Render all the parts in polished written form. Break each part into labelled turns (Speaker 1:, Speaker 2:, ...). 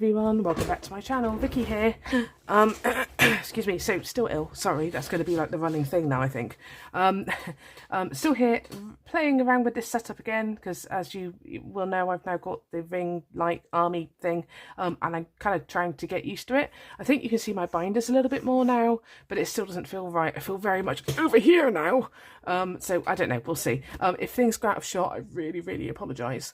Speaker 1: everyone, welcome back to my channel. Vicky here. Excuse me, so still ill, sorry, that's going to be like the running thing now, I think. Still here playing around with this setup again, because as you will know, I've now got the ring light army thing, and I'm kind of trying to get used to it. I think you can see my binders a little bit more now, but it still doesn't feel right. I feel very much over here now, so I don't know, we'll see. If things go out of shot, I really apologise.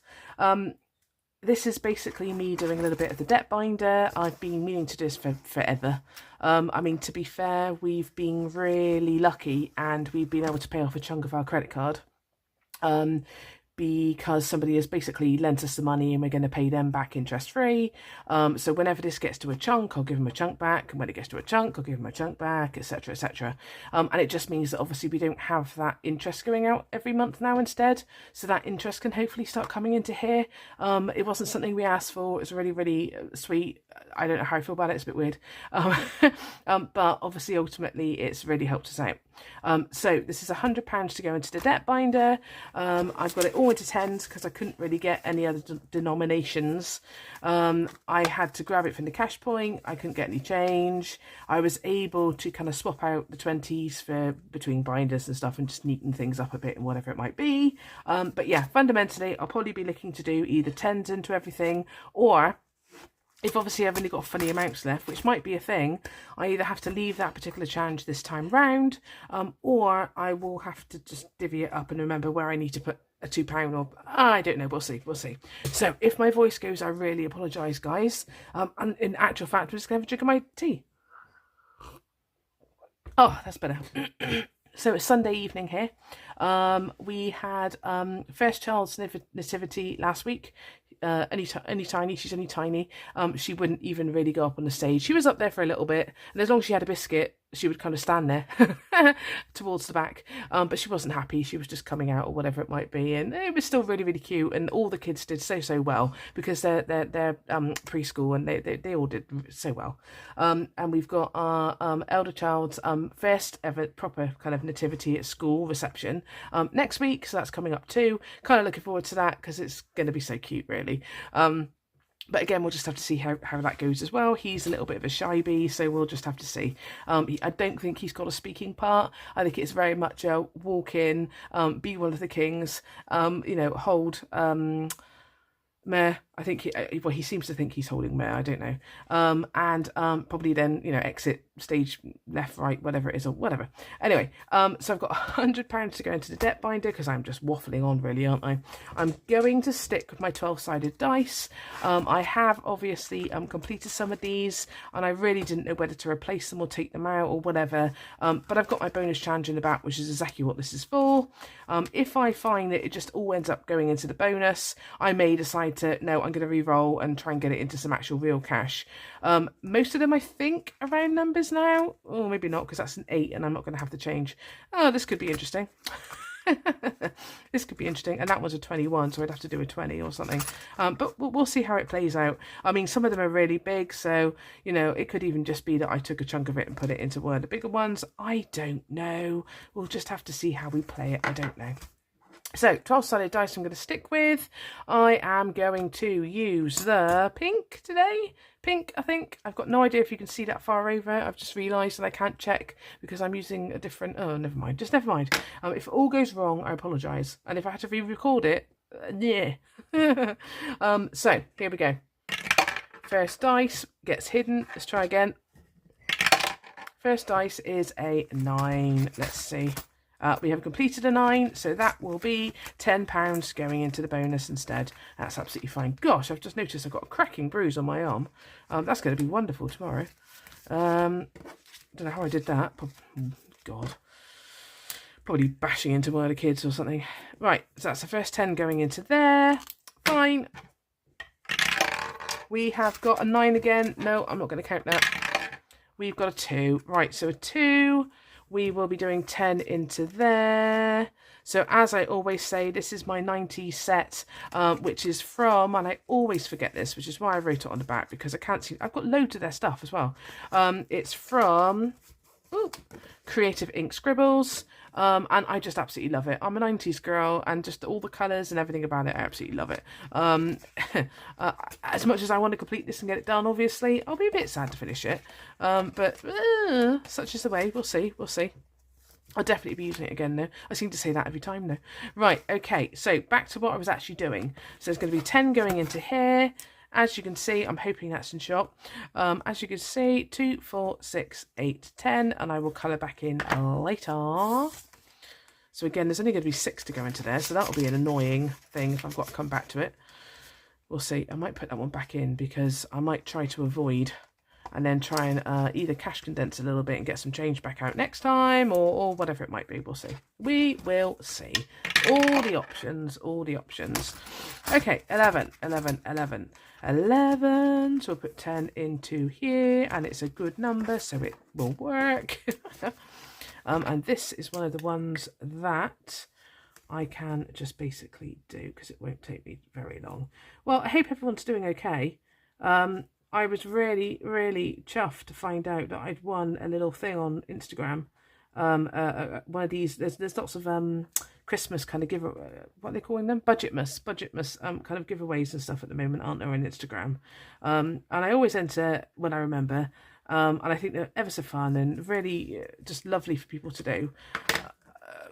Speaker 1: This is basically me doing a little bit of the debt binder. I've been meaning to do this for forever. I mean, to be fair, we've been really lucky and we've been able to pay off a chunk of our credit card. Because somebody has basically lent us the money and we're going to pay them back interest free. So whenever this gets to a chunk, I'll give them a chunk back, and when it gets to a chunk, I'll give them a chunk back, etc, etc. And it just means that obviously we don't have that interest going out every month now instead, so that interest can hopefully start coming into here. It wasn't something we asked for. It's really sweet. I don't know how I feel about it, it's a bit weird. But obviously ultimately it's really helped us out. So this is £100 to go into the debt binder. I've got it all into tens because I couldn't really get any other denominations. I had to grab it from the cash point. I couldn't get any change. I was able to kind of swap out the 20s for between binders and stuff and just neaten things up a bit and whatever it might be. But yeah, fundamentally I'll probably be looking to do either tens into everything, or if obviously I've only got funny amounts left, which might be a thing, I either have to leave that particular challenge this time round, or I will have to just divvy it up and remember where I need to put a £2 or I don't know, we'll see. So if my voice goes, I really apologise, guys. And in actual fact, I'm just going to have a drink of my tea. Oh, that's better. So it's Sunday evening here. We had first child's nativity last week. Only tiny, she's only tiny. She wouldn't even really go up on the stage. She was up there for a little bit, and as long as she had a biscuit, she would kind of stand there towards the back, but she wasn't happy. She was just coming out or whatever it might be, and it was still really cute, and all the kids did so well because they're preschool, and they all did so well. And we've got our elder child's first ever proper kind of nativity at school reception next week, so that's coming up too. Kind of looking forward to that because it's going to be so cute, really. But again, we'll just have to see how that goes as well. He's a little bit of a shy bee, so we'll just have to see. I don't think he's got a speaking part. I think it's very much a walk in, be one of the kings, you know, hold Mayor. I think he seems to think he's holding Mayor, I don't know. And probably then, you know, exit stage left, right, whatever it is, or whatever. Anyway, so I've got £100 to go into the debt binder because I'm just waffling on, really, aren't I? I'm going to stick with my 12-sided dice. I have obviously completed some of these, and I really didn't know whether to replace them or take them out or whatever. But I've got my bonus challenge in the back, which is exactly what this is for. If I find that it just all ends up going into the bonus, I may decide to, no, I'm going to re-roll and try and get it into some actual real cash. Most of them, I think, are round numbers now. Or maybe not, because that's an 8 and I'm not going to have to change. Oh, this could be interesting. This could be interesting. And that was a 21, so I'd have to do a 20 or something. But we'll see how it plays out. I mean, some of them are really big, so, you know, it could even just be that I took a chunk of it and put it into one of the bigger ones. I don't know. We'll just have to see how we play it. I don't know. So 12-sided dice I'm going to stick with. I am going to use the pink today. Pink, I think. I've got no idea if you can see that far over. I've just realised that I can't check because I'm using a different... Oh, never mind. Just never mind. If it all goes wrong, I apologise. And if I had to re-record it, yeah. So, here we go. First dice gets hidden. Let's try again. First dice is a 9. Let's see. We have completed a 9, so that will be £10 going into the bonus instead. That's absolutely fine. Gosh, I've just noticed I've got a cracking bruise on my arm. That's going to be wonderful tomorrow. Don't know how I did that. God. Probably bashing into one of the kids or something. Right, so that's the first 10 going into there. Fine. We have got a 9 again. No, I'm not going to count that. We've got a 2. Right, so a 2... We will be doing 10 into there. So as I always say, this is my 90s set, which is from, and I always forget this, which is why I wrote it on the back, because I can't see, I've got loads of their stuff as well. It's from Ooh, Creative Ink Scribbles. And I just absolutely love it. I'm a 90s girl, and just all the colours and everything about it, I absolutely love it. As much as I want to complete this and get it done, obviously, I'll be a bit sad to finish it. But such is the way. We'll see. We'll see. I'll definitely be using it again though. I seem to say that every time though. Right, okay, so back to what I was actually doing. So there's going to be 10 going into here. As you can see, I'm hoping that's in shot. As you can see, 2, 4, 6, 8, 10, and I will colour back in later. So again, there's only going to be 6 to go into there, so that'll be an annoying thing if I've got to come back to it. We'll see. I might put that one back in because I might try to avoid and then try and either cash condense a little bit and get some change back out next time, or whatever it might be. We'll see. We will see. All the options, all the options. Okay, 11, 11, 11, 11. So we'll put 10 into here, and it's a good number, so it will work. And this is one of the ones that I can just basically do because it won't take me very long. Well, I hope everyone's doing okay. I was really, really chuffed to find out that I'd won a little thing on Instagram. One of these, there's lots of Christmas kind of what are they calling them? Budgetmas kind of giveaways and stuff at the moment, aren't there, on Instagram? And I always enter when I remember. And I think they're ever so fun and really just lovely for people to do.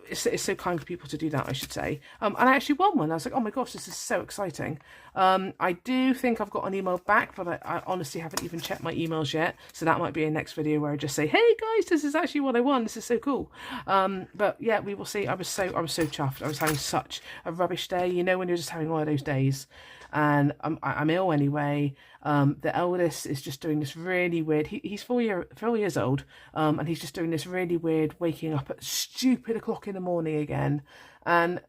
Speaker 1: It's so kind for people to do that, I should say. And I actually won one. I was like, oh my gosh, this is so exciting. I do think I've got an email back, but I honestly haven't even checked my emails yet. So that might be a next video where I just say, hey guys, this is actually what I won. This is so cool. But yeah, we will see. I was so chuffed. I was having such a rubbish day, you know, when you're just having one of those days. And I'm ill anyway. The eldest is just doing this really weird, he's 4 years old, and he's just doing this really weird waking up at stupid o'clock in the morning again. And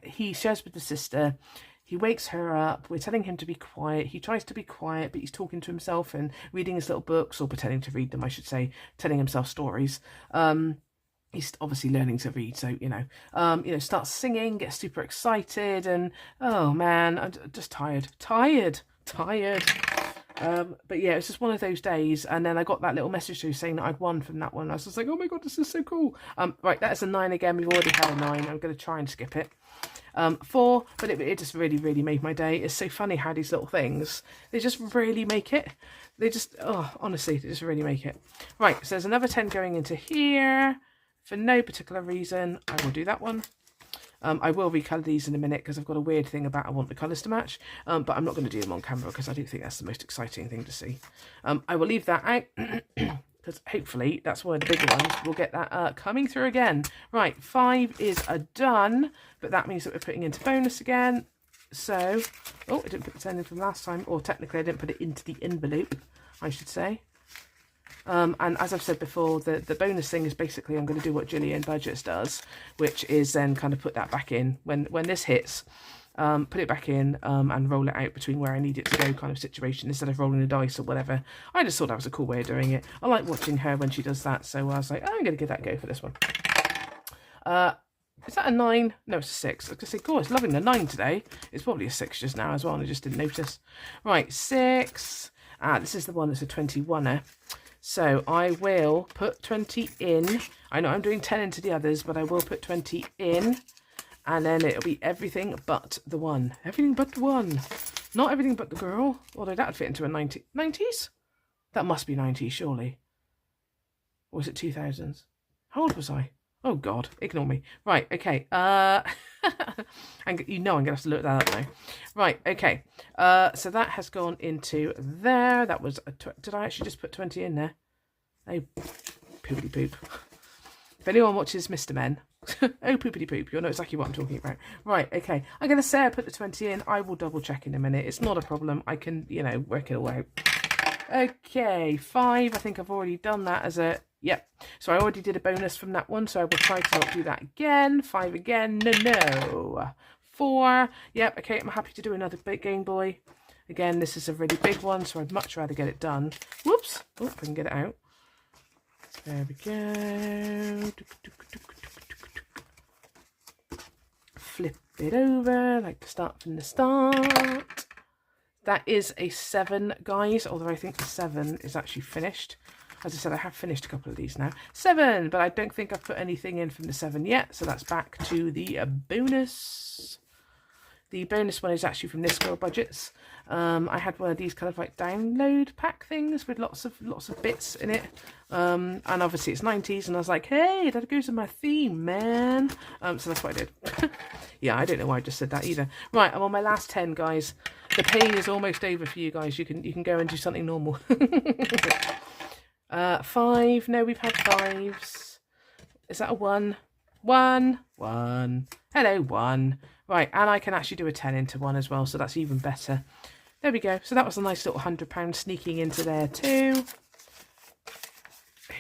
Speaker 1: he shares with the sister, he wakes her up, we're telling him to be quiet, he tries to be quiet, but he's talking to himself and reading his little books, or pretending to read them, I should say, telling himself stories. He's obviously learning to read, so, you know, starts singing, gets super excited, and, oh man, I'm just tired. But yeah, it's just one of those days, and then I got that little message through saying that I'd won from that one. I was just like, oh my god, this is so cool. Right, that is a 9 again. We've already had a 9. I'm going to try and skip it. 4, but it just really, really made my day. It's so funny how these little things, they just really make it. They just, oh, honestly, they just really make it. Right, so there's another 10 going into here. For no particular reason, I will do that one. I will recolour these in a minute because I've got a weird thing about I want the colours to match. But I'm not going to do them on camera because I don't think that's the most exciting thing to see. I will leave that out because hopefully that's one of the bigger ones. We'll get that coming through again. Right, 5 is a done, but that means that we're putting into bonus again. So, oh, I didn't put the 10 in from last time, or technically I didn't put it into the envelope, I should say. And as I've said before, the bonus thing is basically I'm going to do what Gillian Budgets does, which is then kind of put that back in when this hits, put it back in and roll it out between where I need it to go kind of situation, instead of rolling a dice or whatever. I just thought that was a cool way of doing it. I like watching her when she does that, so I was like, oh, I'm going to give that a go for this one. Is that a 9? No, it's a 6. I was going to say, God, it's loving the 9 today. It's probably a 6 just now as well, and I just didn't notice. Right, 6. This is the one that's a 21er. So I will put 20 in. I know I'm doing 10 into the others, but I will put 20 in. And then it'll be everything but the 1. Everything but the 1. Not everything but the girl. Although that would fit into a 90s? That must be 90s, surely. Or was it 2000s? How old was I? Oh, God. Ignore me. Right, okay. And you know I'm going to have to look that up now. Right, okay. So that has gone into there. That was did I actually just put 20 in there? Oh, poopity poop. If anyone watches Mr. Men, oh, poopity poop, you'll know exactly what I'm talking about. Right, okay. I'm going to say I put the 20 in. I will double check in a minute. It's not a problem. I can, you know, work it all out. Okay, 5. I think I've already done that as a... Yep, so I already did a bonus from that one, so I will try to not do that again. 5 again, no. 4, yep, okay, I'm happy to do another big Game Boy. Again, this is a really big one, so I'd much rather get it done. Whoops, oh, if I can get it out. There we go. Flip it over, like to start from the start. That is a 7, guys, although I think the 7 is actually finished. As I said, I have finished a couple of these now. 7, but I don't think I've put anything in from the 7 yet. So that's back to the bonus. The bonus one is actually from this Girl Budgets. I had one of these kind of like download pack things with lots of bits in it. And obviously it's 90s, and I was like, hey, that goes with my theme, man. So that's what I did. Yeah, I don't know why I just said that either. Right, I'm on my last 10, guys. The pain is almost over for you guys. You can go and do something normal. 5. No, we've had 5s. Is that a 1? 1. Hello, 1. Right, and I can actually do a 10 into 1 as well, so that's even better. There we go. So that was a nice little £100 sneaking into there too.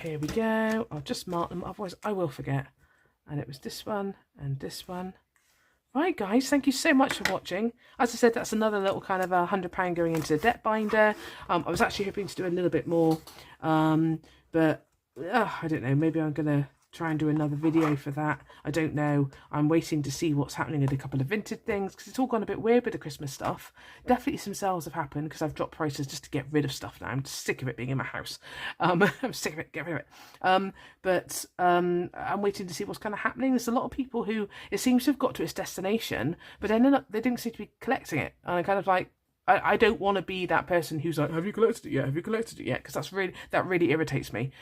Speaker 1: Here we go. I'll just mark them, otherwise I will forget. And it was this one and this one. Right, guys, thank you so much for watching. As I said, that's another little kind of £100 going into the debt binder. I was actually hoping to do a little bit more, but I don't know, maybe I'm going to try and do another video for that. I don't know. I'm waiting to see what's happening with a couple of vintage things, because it's all gone a bit weird with the Christmas stuff. Definitely some sales have happened because I've dropped prices just to get rid of stuff now. I'm sick of it being in my house. I'm sick of it, get rid of it. But I'm waiting to see what's kind of happening. There's a lot of people who it seems to have got to its destination, but then they didn't seem to be collecting it. And I'm kind of like, I don't want to be that person who's like, have you collected it yet? Have you collected it yet? Because that really irritates me.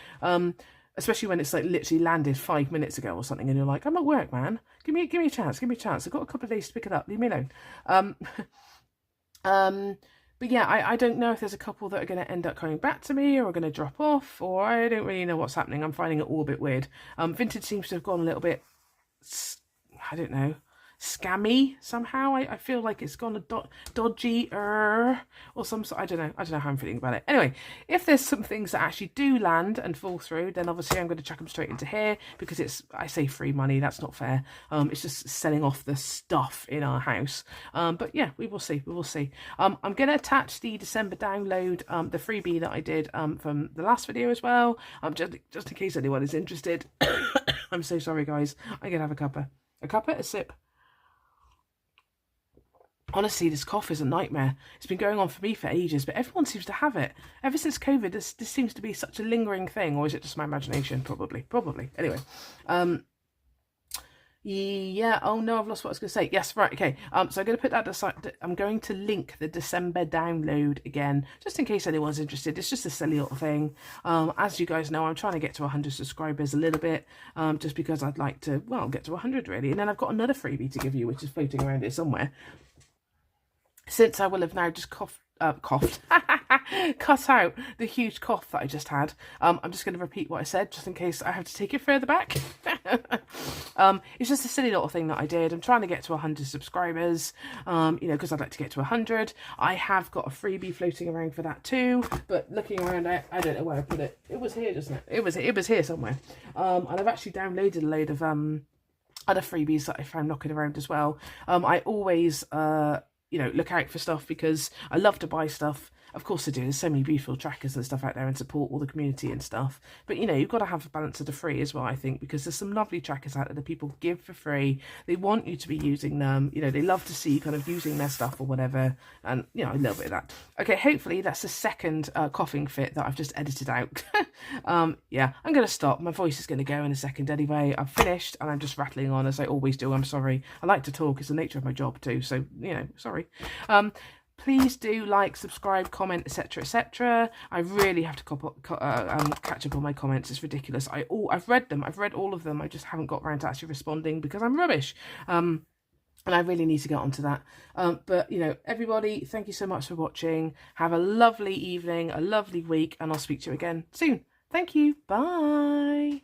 Speaker 1: Especially when it's like literally landed 5 minutes ago or something, and you're like, I'm at work, man. Give me a chance. I've got a couple of days to pick it up. Leave me alone. But yeah, I don't know if there's a couple that are going to end up coming back to me or are going to drop off, or I don't really know what's happening. I'm finding it all a bit weird. Vintage seems to have gone a little bit, I don't know, scammy somehow. I feel like it's gone a dodgy or some sort. I don't know how I'm feeling about it. Anyway, if there's some things that actually do land and fall through, then obviously I'm going to chuck them straight into here, because it's, I say free money, that's not fair. It's just selling off the stuff in our house. But yeah, we will see. I'm going to attach the December download, the freebie that I did from the last video as well, just in case anyone is interested. I'm so sorry, guys. I'm gonna have a sip. Honestly, this cough is a nightmare. It's been going on for me for ages, but everyone seems to have it. Ever since COVID, this seems to be such a lingering thing, or is it just my imagination? Probably. Anyway, yeah, oh no, I've lost what I was going to say. Yes, right, okay. So I'm going to put that aside. I'm going to link the December download again, just in case anyone's interested. It's just a silly little thing. As you guys know, I'm trying to get to 100 subscribers a little bit, just because I'd like to, well, get to 100 really. And then I've got another freebie to give you, which is floating around here somewhere. Since I will have now just cut out the huge cough that I just had, I'm just going to repeat what I said, just in case I have to take it further back. It's just a silly little thing that I did. I'm trying to get to 100 subscribers, because I'd like to get to 100. I have got a freebie floating around for that too, but looking around, I don't know where I put it. It was here just now. It was here somewhere. And I've actually downloaded a load of other freebies that I found knocking around as well. I always look out for stuff, because I love to buy stuff. Of course I do. There's so many beautiful trackers and stuff out there, and support all the community and stuff. But, you've got to have a balance of the free as well, I think, because there's some lovely trackers out there that people give for free. They want you to be using them. They love to see you kind of using their stuff or whatever. And, a little bit of that. Okay, hopefully that's the second coughing fit that I've just edited out. Yeah, I'm going to stop. My voice is going to go in a second anyway. I've finished, and I'm just rattling on as I always do. I'm sorry. I like to talk. It's the nature of my job too. So, sorry. Please do like, subscribe, comment, etc. I really have to catch up on my comments. It's ridiculous. I've read them. I've read all of them. I just haven't got around to actually responding because I'm rubbish. And I really need to get onto that. But, everybody, thank you so much for watching. Have a lovely evening, a lovely week, and I'll speak to you again soon. Thank you. Bye.